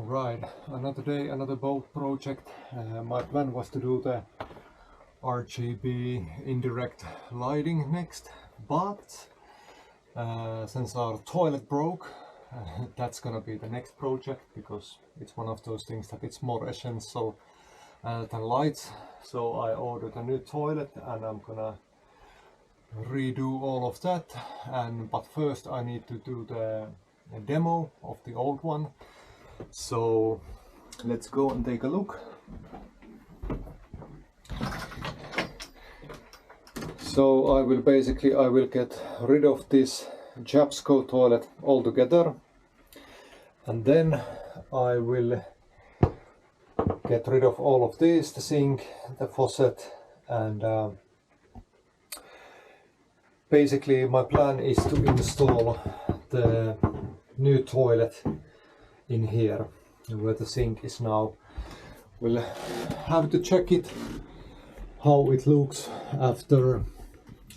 Alright, another day, another boat project. My plan was to do the RGB indirect lighting next, but since our toilet broke, that's gonna be the next project, because it's one of those things that it's more essential than lights. So I ordered a new toilet and I'm gonna redo all of that, but first I need to do the demo of the old one. So let's go and take a look. So I will get rid of this Japsco toilet altogether, and then I will get rid of all of this, the sink, the faucet, and basically my plan is to install the new toilet in here where the sink is now. We'll have to check it how it looks after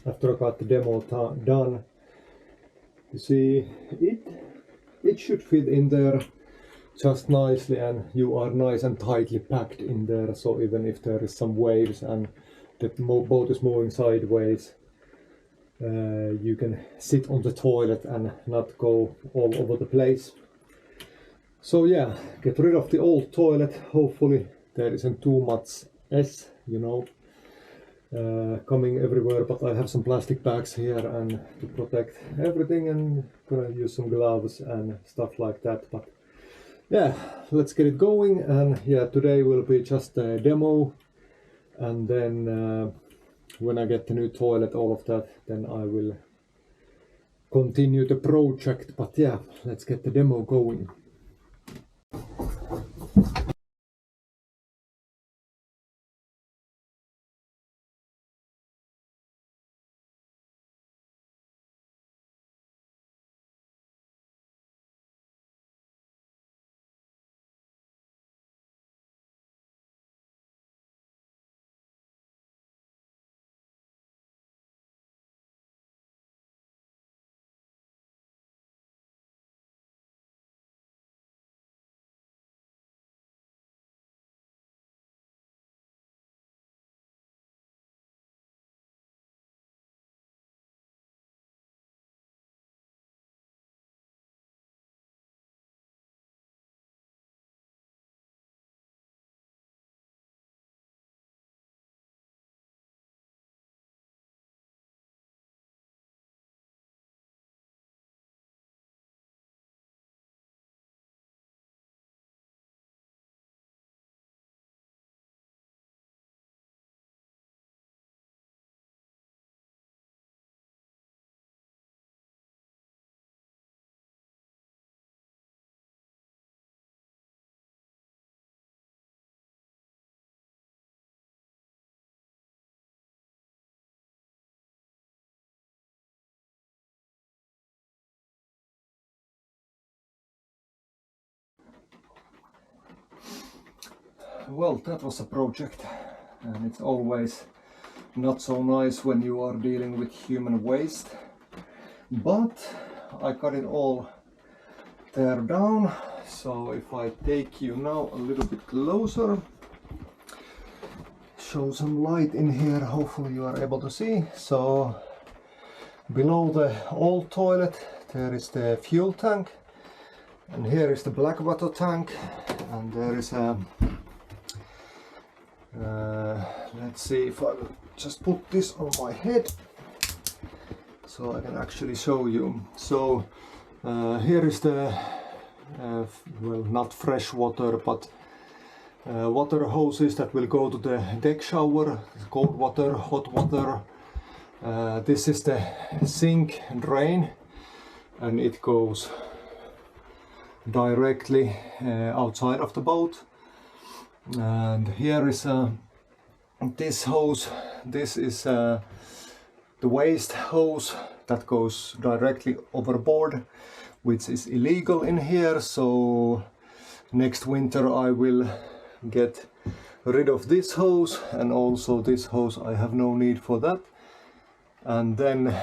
I got the demo done. You see, it should fit in there just nicely, and you are nice and tightly packed in there, so even if there is some waves and the boat is moving sideways, you can sit on the toilet and not go all over the place. So yeah, get rid of the old toilet. Hopefully there isn't too much coming everywhere, but I have some plastic bags here and to protect everything, and gonna use some gloves and stuff like that. But yeah, let's get it going. And yeah, today will be just a demo, and then when I get the new toilet, all of that, then I will continue the project. But yeah, let's get the demo going. Well, that was a project, and it's always not so nice when you are dealing with human waste, but I got it all tear down. So if I take you now a little bit closer, show some light in here, hopefully you are able to see. So below the old toilet there is the fuel tank, and here is the black water tank, and there is a let's see if I will just put this on my head so I can actually show you. So here is the well, not fresh water, but water hoses that will go to the deck shower, cold water, hot water. This is the sink drain, and it goes directly outside of the boat. And here is this hose. This is the waste hose that goes directly overboard, which is illegal in here. So next winter I will get rid of this hose, and also this hose, I have no need for that. And then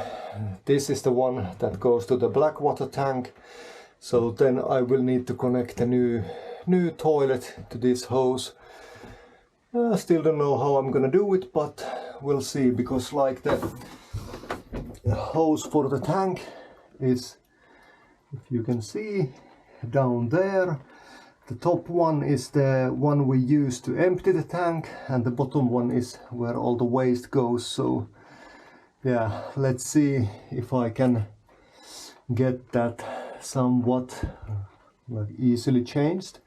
this is the one that goes to the black water tank. So then I will need to connect a new new toilet to this hose. Still don't know how I'm gonna do it, but we'll see, because like the hose for the tank is, if you can see, down there. The top one is the one we use to empty the tank, and the bottom one is where all the waste goes. So yeah, let's see if I can get that somewhat like easily changed,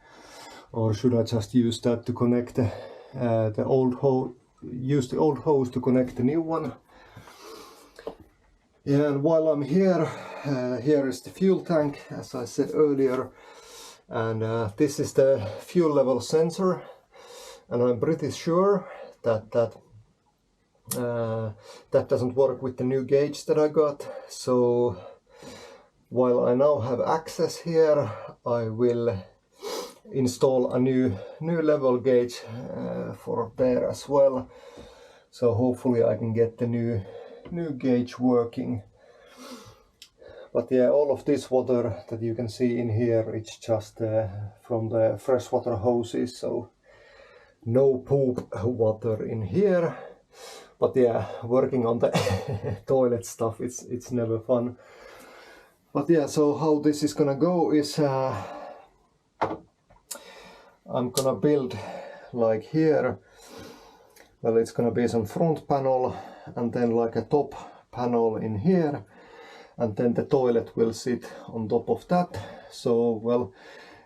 or should I just use that to connect the old hose, use the old hose to connect the new one. Yeah, and while I'm here, here is the fuel tank, as I said earlier, and this is the fuel level sensor, and I'm pretty sure that that doesn't work with the new gauge that I got. So while I now have access here, I will install a new level gauge for there as well. So hopefully I can get the new gauge working. But yeah, all of this water that you can see in here, it's just from the freshwater hoses, so no poop water in here. But yeah, working on the toilet stuff, it's never fun. But yeah, so how this is gonna go is I'm gonna build like here. Well, it's gonna be some front panel and then like a top panel in here, and then the toilet will sit on top of that. So well,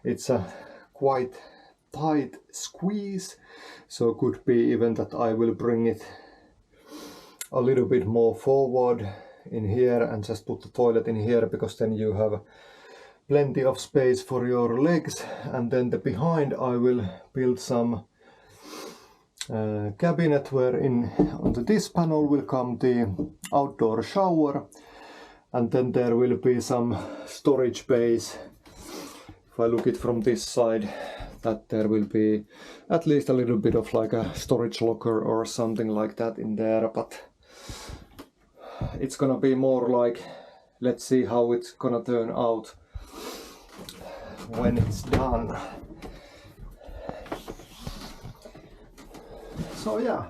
it's a quite tight squeeze, so could be even that I will bring it a little bit more forward in here and just put the toilet in here, because then you have plenty of space for your legs. And then the behind I will build some cabinet where onto this panel will come the outdoor shower, and then there will be some storage space. If I look it from this side, that there will be at least a little bit of like a storage locker or something like that in there, but it's gonna be more like, let's see how it's gonna turn out when it's done. So yeah,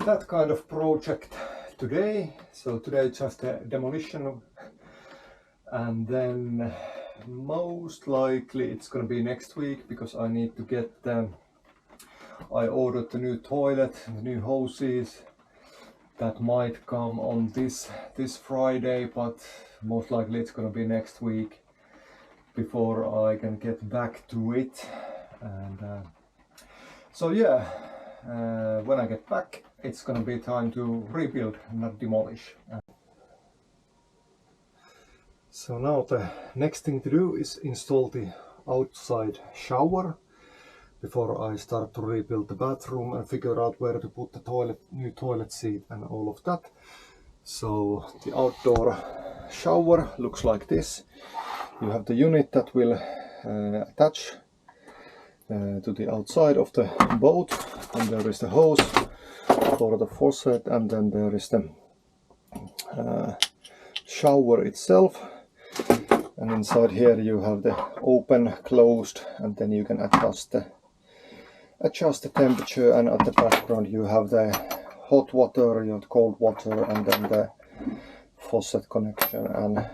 that kind of project today. So today just a demolition, and then most likely it's gonna be next week, because I need to get I ordered the new toilet, the new hoses. That might come on this Friday, but most likely it's gonna be next week before I can get back to it. And so yeah, when I get back, it's gonna be time to rebuild, not demolish. So now the next thing to do is install the outside shower before I start to rebuild the bathroom and figure out where to put the toilet, new toilet seat and all of that. So the outdoor shower looks like this. You have the unit that will attach to the outside of the boat, and there is the hose for the faucet, and then there is the shower itself, and inside here you have the open, closed, and then you can adjust the temperature, and at the background you have the hot water, you have cold water, and then the faucet connection, and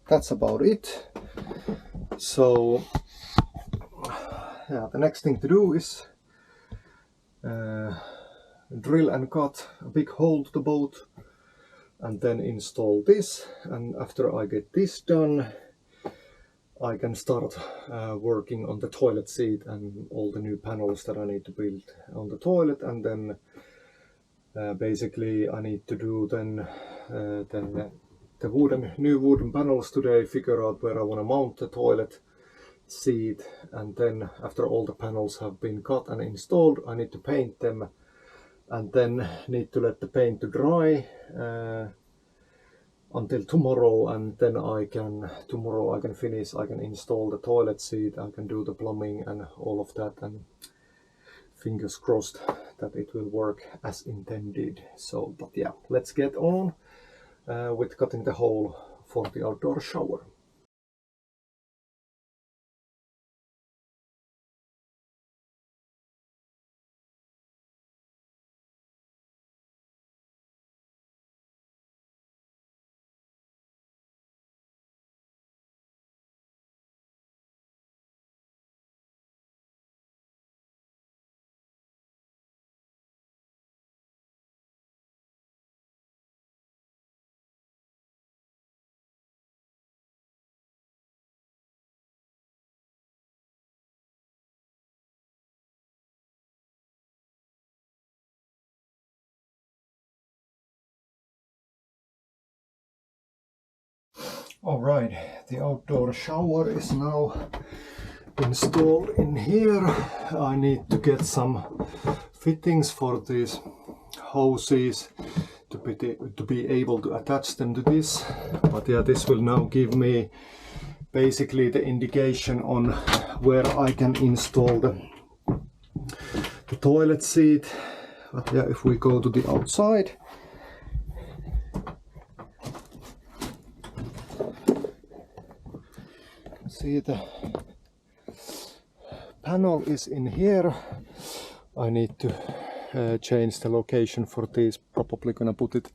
that's about it. So yeah, the next thing to do is drill and cut a big hole to the boat, and then install this. And after I get this done, I can start working on the toilet seat and all the new panels that I need to build on the toilet. And then basically I need to do then the new wooden panels today, figure out where I want to mount the toilet seat, and then after all the panels have been cut and installed, I need to paint them, and then need to let the paint to dry until tomorrow, and then tomorrow I can finish, I can install the toilet seat, I can do the plumbing and all of that, and fingers crossed that it will work as intended. So, but yeah, let's get on with cutting the hole for the outdoor shower. Alright, the outdoor shower is now installed in here. I need to get some fittings for these hoses to be able to attach them to this. But yeah, this will now give me basically the indication on where I can install the toilet seat. But yeah, if we go to the outside, see the panel is in here. I need to change the location for this. Probably gonna put it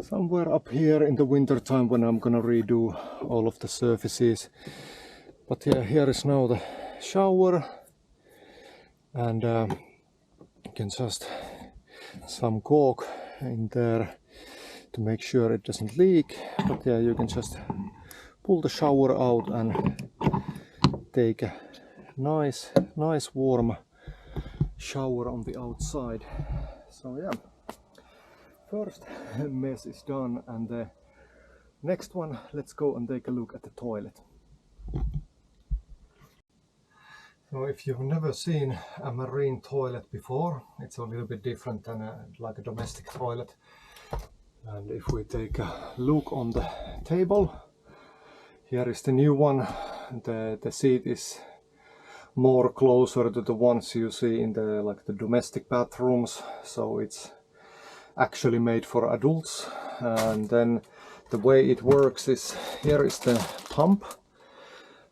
somewhere up here in the winter time when I'm gonna redo all of the surfaces. But yeah, here is now the shower, and you can just some caulk in there to make sure it doesn't leak. But yeah, you can just pull the shower out and take a nice warm shower on the outside. So yeah, first mess is done, and the next one, let's go and take a look at the toilet. So if you've never seen a marine toilet before, it's a little bit different than like a domestic toilet. And if we take a look on the table, here is the new one. The seat is more closer to the ones you see in the domestic bathrooms, so it's actually made for adults. And then the way it works is, here is the pump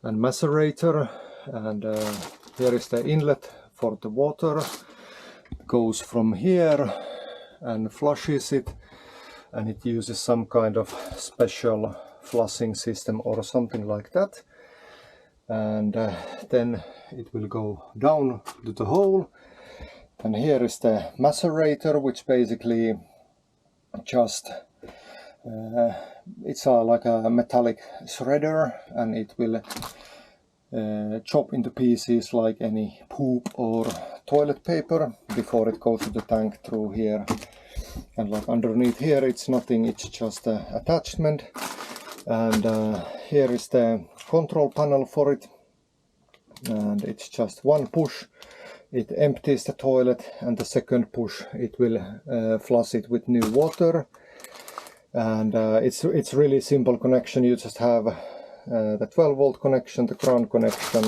and macerator, and here is the inlet for the water. It goes from here and flushes it, and it uses some kind of special flushing system or something like that. And then it will go down to the hole. And here is the macerator, which basically just it's like a metallic shredder, and it will chop into pieces like any poop or toilet paper before it goes to the tank through here. And like underneath here, it's nothing, it's just an attachment. And here is the control panel for it, and it's just one push, it empties the toilet, and the second push it will flush it with new water. And it's really simple connection. You just have the 12-volt connection, the ground connection,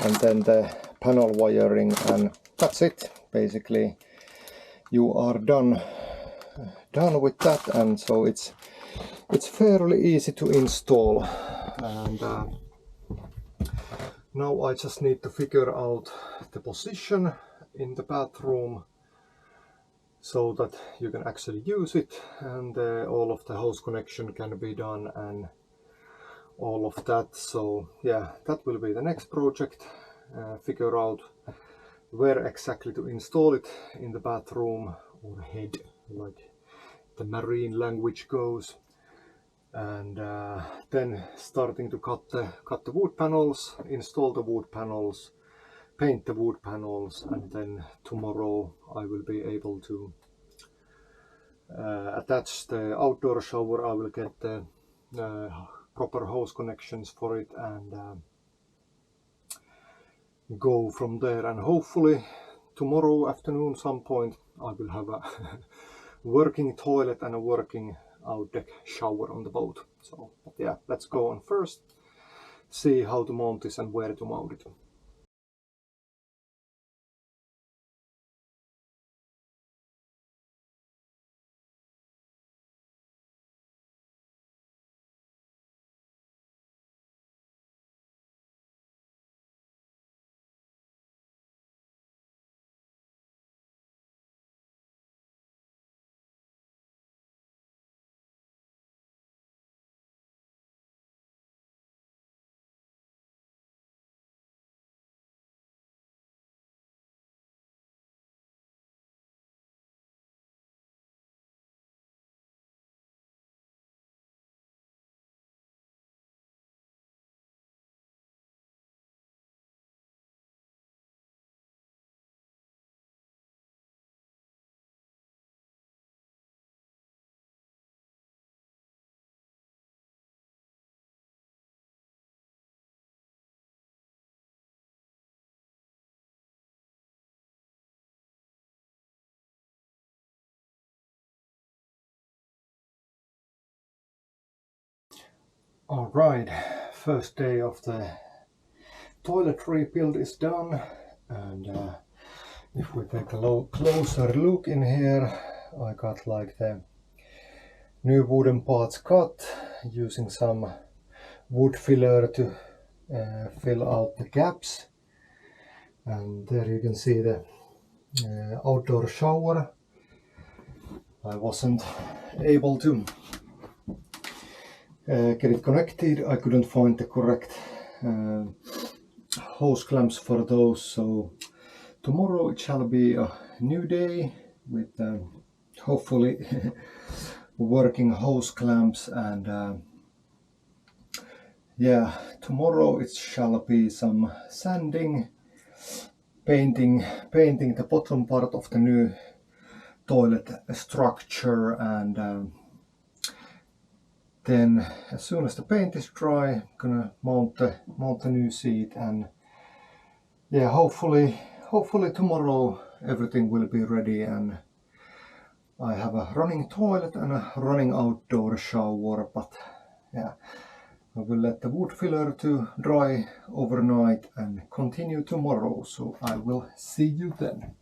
and then the panel wiring, and that's it. Basically you are done with that. And so it's fairly easy to install. And now I just need to figure out the position in the bathroom so that you can actually use it, and all of the hose connection can be done and all of that. So yeah, that will be the next project. Figure out where exactly to install it in the bathroom, or head, like the marine language goes. And then starting to cut the wood panels, install the wood panels, paint the wood panels, and then tomorrow I will be able to attach the outdoor shower. I will get the proper hose connections for it, and go from there. And hopefully tomorrow afternoon some point I will have a working toilet and a working out deck shower on the boat. So but yeah, let's go on first, see how to mount this and where to mount it. Alright, first day of the toilet rebuild is done, and if we take a closer look in here, I got like the new wooden parts cut using some wood filler to fill out the gaps, and there you can see the outdoor shower. I wasn't able to get it connected. I couldn't find the correct hose clamps for those, so tomorrow it shall be a new day with hopefully working hose clamps, and yeah, tomorrow it shall be some sanding, painting the bottom part of the new toilet structure, and then as soon as the paint is dry, I'm gonna mount the new seat, and yeah, hopefully tomorrow everything will be ready and I have a running toilet and a running outdoor shower. But yeah, I will let the wood filler to dry overnight and continue tomorrow, so I will see you then.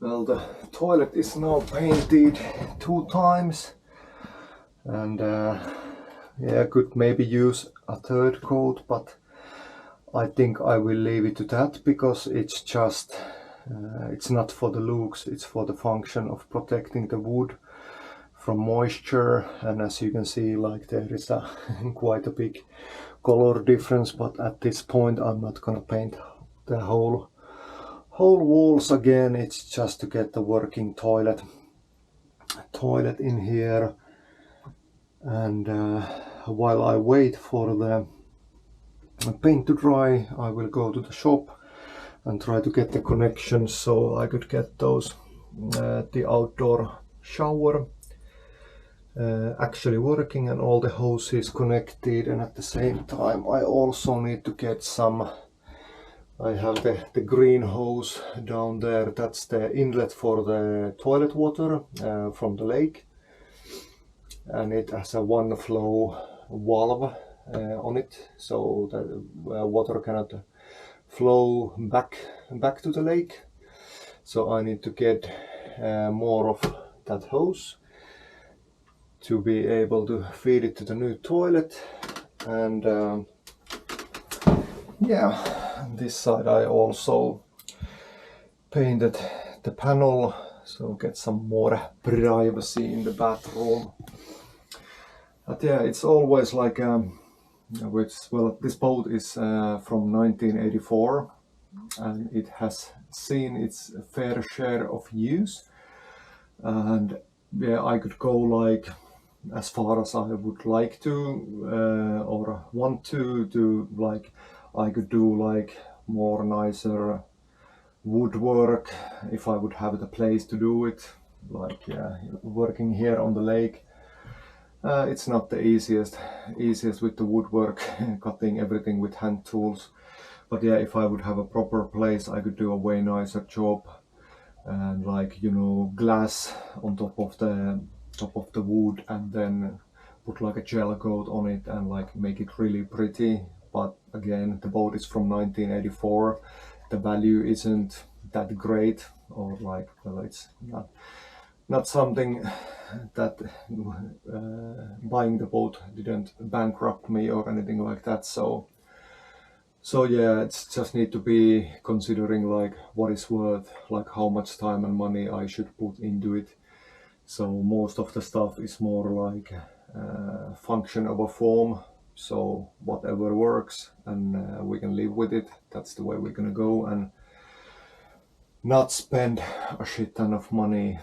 Well, the toilet is now painted 2 times, and yeah, could maybe use a 3rd coat, but I think I will leave it to that, because it's just it's not for the looks, it's for the function of protecting the wood from moisture. And as you can see, like, there is a quite a big color difference, but at this point I'm not gonna paint the whole walls again. It's just to get the working toilet in here, and while I wait for the paint to dry, I will go to the shop and try to get the connections so I could get those the outdoor shower actually working and all the hoses connected. And at the same time I also need to get some, I have the green hose down there, that's the inlet for the toilet water from the lake, and it has a one flow valve on it, so that water cannot flow back to the lake. So I need to get more of that hose to be able to feed it to the new toilet. And yeah, on this side I also painted the panel, so get some more privacy in the bathroom. But yeah, it's always like well, this boat is from 1984, and it has seen its fair share of use, and yeah, I could go like as far as I would like to or want to do. Like, I could do like more nicer woodwork if I would have the place to do it. Like, yeah, working here on the lake, it's not the easiest with the woodwork, cutting everything with hand tools. But yeah, if I would have a proper place, I could do a way nicer job, and like, you know, glass on top of the wood, and then put like a gel coat on it and like make it really pretty. but again, the boat is from 1984. The value isn't that great, or like, well, it's not something that buying the boat didn't bankrupt me or anything like that. So yeah, it's just need to be considering like what is worth, like how much time and money I should put into it. So most of the stuff is more like function over form. So whatever works, and we can live with it. That's the way we're gonna go, and not spend a shit ton of money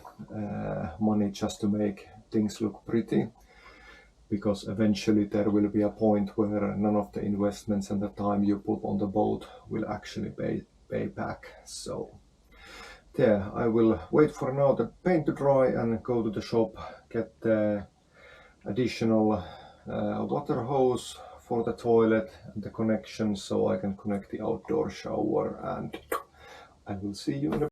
just to make things look pretty, because eventually there will be a point where none of the investments and the time you put on the boat will actually pay back. So yeah, I will wait for now the paint to dry and go to the shop, get the additional water hose for the toilet and the connection, so I can connect the outdoor shower, and I will see you in a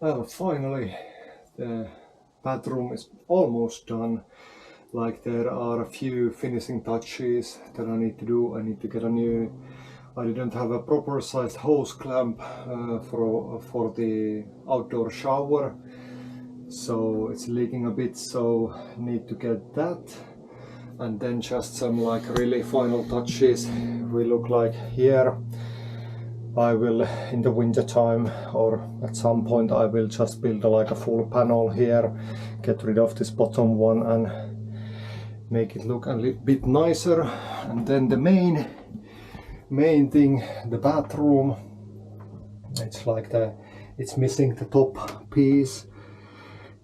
Well, finally, the bathroom is almost done. Like, there are a few finishing touches that I need to do. I need to get a new. I didn't have a proper sized hose clamp for the outdoor shower, so it's leaking a bit. So need to get that, and then just some like really final touches. We look like here. I will, in the winter time or at some point, I will just build like a full panel here, get rid of this bottom one and make it look a little bit nicer. And then the main thing, the bathroom, it's like it's missing the top piece,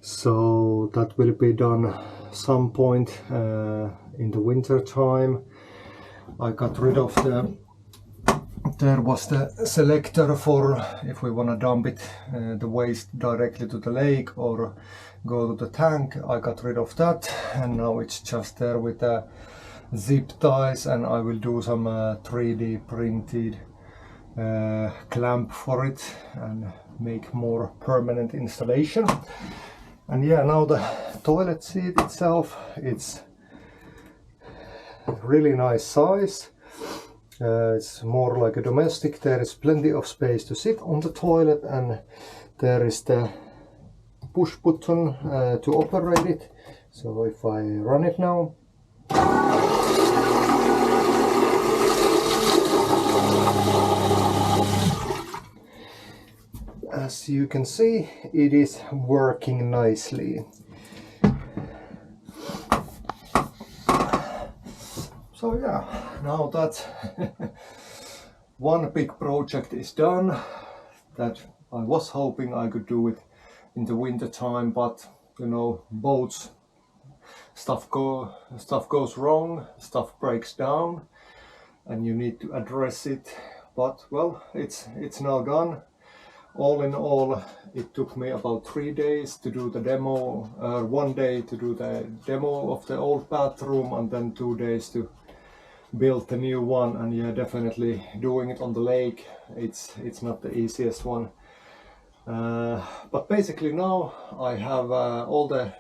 so that will be done some point in the winter time. I got rid of there was the selector for if we want to dump it, the waste directly to the lake or go to the tank. I got rid of that, and now it's just there with the zip ties, and I will do some 3D printed clamp for it and make more permanent installation. And yeah, now the toilet seat itself, it's really nice size. It's more like a domestic. There is plenty of space to sit on the toilet, and there is the push button to operate it. So if I run it now, as you can see, it is working nicely. So yeah, now that one big project is done, that I was hoping I could do it in the winter time, but you know, boats, stuff goes wrong, stuff breaks down, and you need to address it. But well, it's now done. All in all, it took me about 3 days to do the demo, 1 day to do the demo of the old bathroom, and then 2 days to build the new one. And yeah, definitely doing it on the lake, it's not the easiest one. But basically now I have all the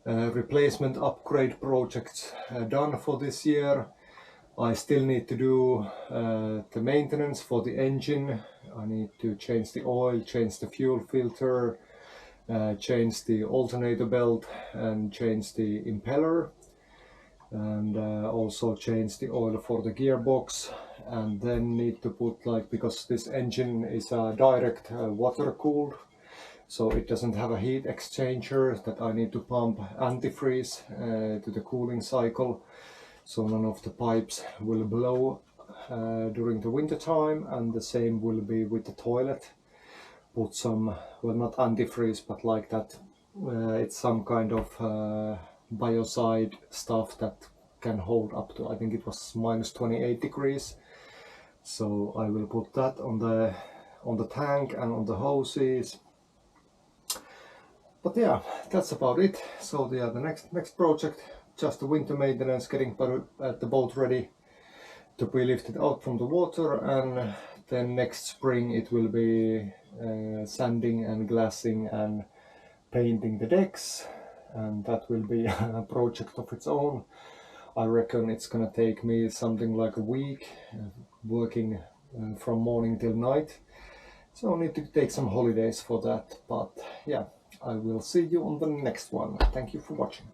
replacement upgrade projects done for this year. I still need to do the maintenance for the engine. I need to change the oil, change the fuel filter, change the alternator belt and change the impeller, and also change the oil for the gearbox, and then need to put, like, because this engine is a direct water cooled, so it doesn't have a heat exchanger, that I need to pump antifreeze to the cooling cycle, so none of the pipes will blow during the winter time, and the same will be with the toilet. Put some, well, not antifreeze, but like that, it's some kind of biocide stuff that can hold up to, I think it was minus 28 degrees. So I will put that on the tank and on the hoses. But yeah, that's about it. So yeah, the next project, just the winter maintenance, getting the boat ready to be lifted out from the water, and then next spring it will be sanding and glassing and painting the decks, and that will be a project of its own. I reckon it's gonna take me something like a week working from morning till night, so I need to take some holidays for that. But yeah, I will see you on the next one. Thank you for watching.